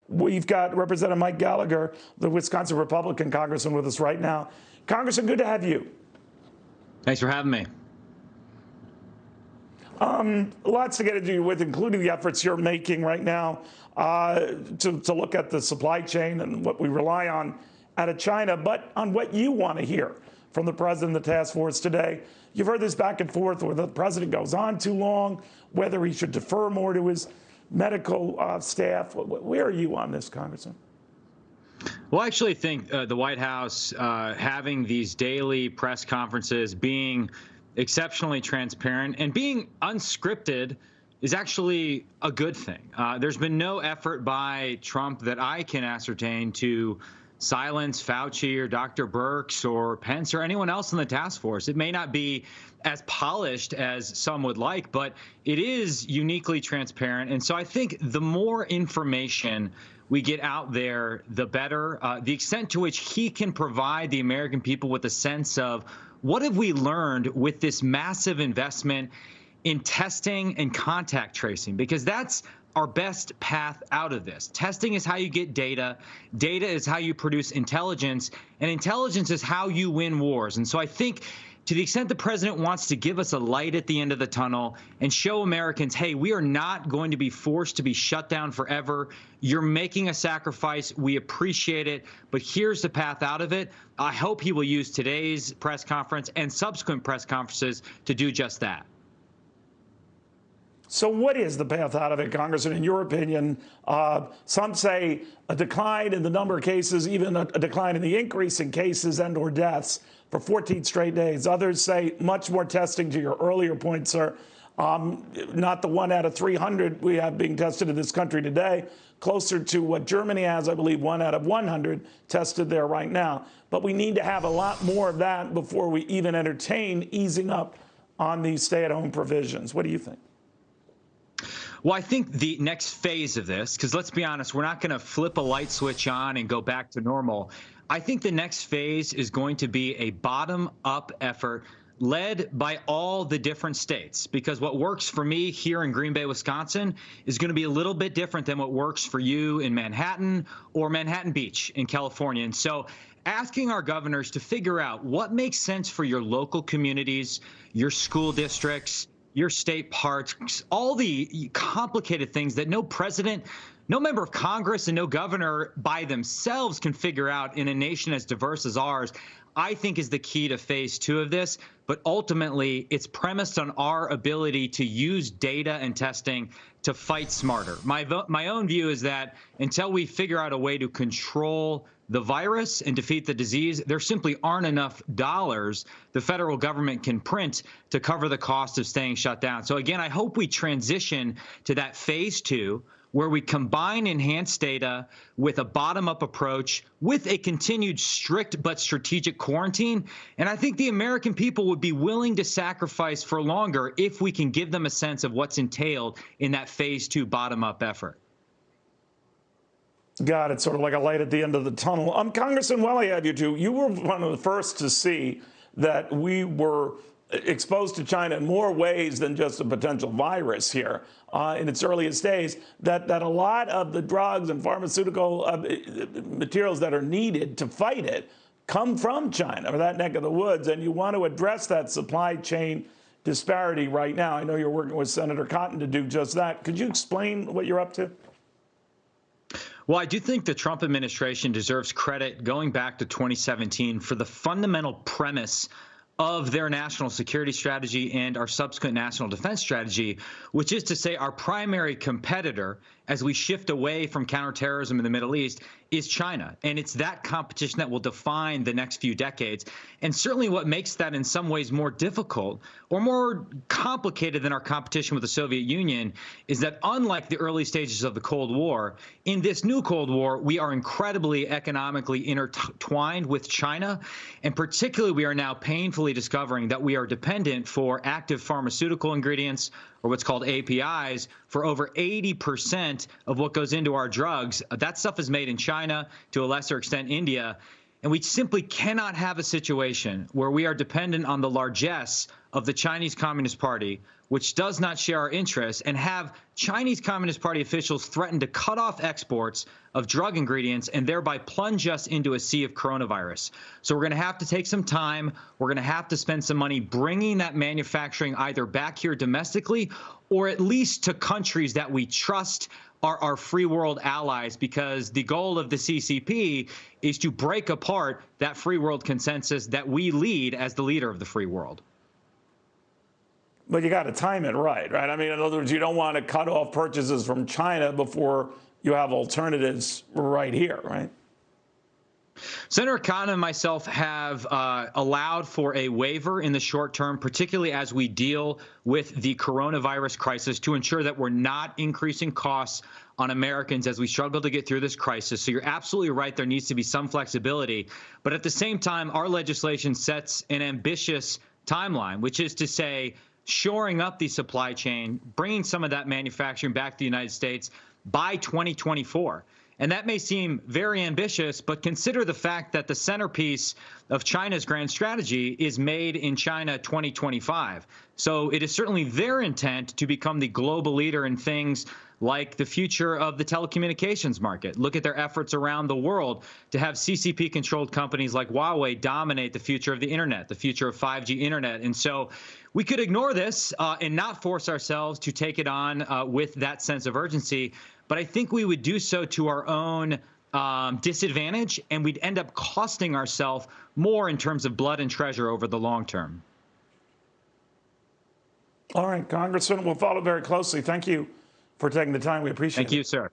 We've got Representative Mike Gallagher, the Wisconsin Republican congressman, with us right now. Congressman, good to have you. Thanks for having me. Lots to get into with, including the efforts you're making right now to look at the supply chain and what we rely on out of China, but on what you want to hear from the president of the task force today. You've heard this back and forth where the president goes on too long, whether he should defer more to his medical staff. Where are you on this, Congressman? Well, I actually think the White House having these daily press conferences, being exceptionally transparent and being unscripted is actually a good thing. There's been no effort by Trump that I can ascertain to silence Fauci or Dr. Birx or Pence or anyone else in the task force. It may not be as polished as some would like, but it is uniquely transparent. And so I think the more information we get out there, the better. The extent to which he can provide the American people with a sense of what have we learned with this massive investment in testing and contact tracing, because that's our best path out of this. Testing is how you get data. Data is how you produce intelligence, and intelligence is how you win wars. And so I think to the extent the president wants to give us a light at the end of the tunnel and show Americans, hey, we are not going to be forced to be shut down forever. You're making a sacrifice. We appreciate it, but here's the path out of it. I hope he will use today's press conference and subsequent press conferences to do just that. So what is the path out of it, Congressman, in your opinion? Some say a decline in the number of cases, even a decline in the increase in cases and or deaths for 14 straight days. Others say much more testing, to your earlier point, sir. Not the 1 out of 300 we have being tested in this country today, closer to what Germany has, I believe, 1 out of 100 tested there right now. But we need to have a lot more of that before we even entertain easing up on these stay-at-home provisions. What do you think? Well, I think the next phase of this, because let's be honest, we're not going to flip a light switch on and go back to normal. I think the next phase is going to be a bottom-up effort led by all the different states, because what works for me here in Green Bay, Wisconsin, is going to be a little bit different than what works for you in Manhattan or Manhattan Beach in California. And so asking our governors to figure out what makes sense for your local communities, your school districts, your state parks, all the complicated things that no president, no member of Congress, and no governor by themselves can figure out in a nation as diverse as ours, I think is the key to phase 2 of this. But ultimately, it's premised on our ability to use data and testing to fight smarter. My own view is that until we figure out a way to control the virus and defeat the disease, there simply aren't enough dollars the federal government can print to cover the cost of staying shut down. So again, I hope we transition to that phase 2, where we combine enhanced data with a bottom-up approach with a continued strict but strategic quarantine. And I think the American people would be willing to sacrifice for longer if we can give them a sense of what's entailed in that phase 2 bottom-up effort. God, it's sort of like a light at the end of the tunnel. Congressman, while I have you two, you were one of the first to see that we were exposed to China in more ways than just a potential virus here in its earliest days, that a lot of the drugs and pharmaceutical materials that are needed to fight it come from China or that neck of the woods, and you want to address that supply chain disparity right now. I know you're working with Senator Cotton to do just that. Could you explain what you're up to? Well, I do think the Trump administration deserves credit going back to 2017 for the fundamental premise of their national security strategy and our subsequent national defense strategy, which is to say our primary competitor as we shift away from counterterrorism in the Middle East is China. And it's that competition that will define the next few decades. And certainly what makes that in some ways more difficult or more complicated than our competition with the Soviet Union is that unlike the early stages of the Cold War, in this new Cold War, we are incredibly economically intertwined with China. And particularly, we are now painfully discovering that we are dependent for active pharmaceutical ingredients, or what's called APIs, for over 80% of what goes into our drugs. That stuff is made in China, to a lesser extent India. And we simply cannot have a situation where we are dependent on the largesse of the Chinese Communist Party, which does not share our interests, and have Chinese Communist Party officials threaten to cut off exports of drug ingredients and thereby plunge us into a sea of coronavirus. So we're going to have to take some time. We're going to have to spend some money bringing that manufacturing either back here domestically or at least to countries that we trust are our free world allies, because the goal of the CCP is to break apart that free world consensus that we lead as the leader of the free world. But you got to time it right? I mean, in other words, you don't want to cut off purchases from China before you have alternatives right here, right? Senator Cotton and myself have allowed for a waiver in the short term, particularly as we deal with the coronavirus crisis, to ensure that we're not increasing costs on Americans as we struggle to get through this crisis. So you're absolutely right. There needs to be some flexibility. But at the same time, our legislation sets an ambitious timeline, which is to say shoring up the supply chain, bringing some of that manufacturing back to the United States by 2024. And that may seem very ambitious, but consider the fact that the centerpiece of China's grand strategy is Made in China 2025. So it is certainly their intent to become the global leader in things like the future of the telecommunications market. Look at their efforts around the world to have CCP-controlled companies like Huawei dominate the future of the internet, the future of 5G internet. And so we could ignore this and not force ourselves to take it on with that sense of urgency. But I think we would do so to our own disadvantage, and we'd end up costing ourselves more in terms of blood and treasure over the long term. All right, Congressman, we'll follow very closely. Thank you for taking the time. We appreciate it. Thank you, sir.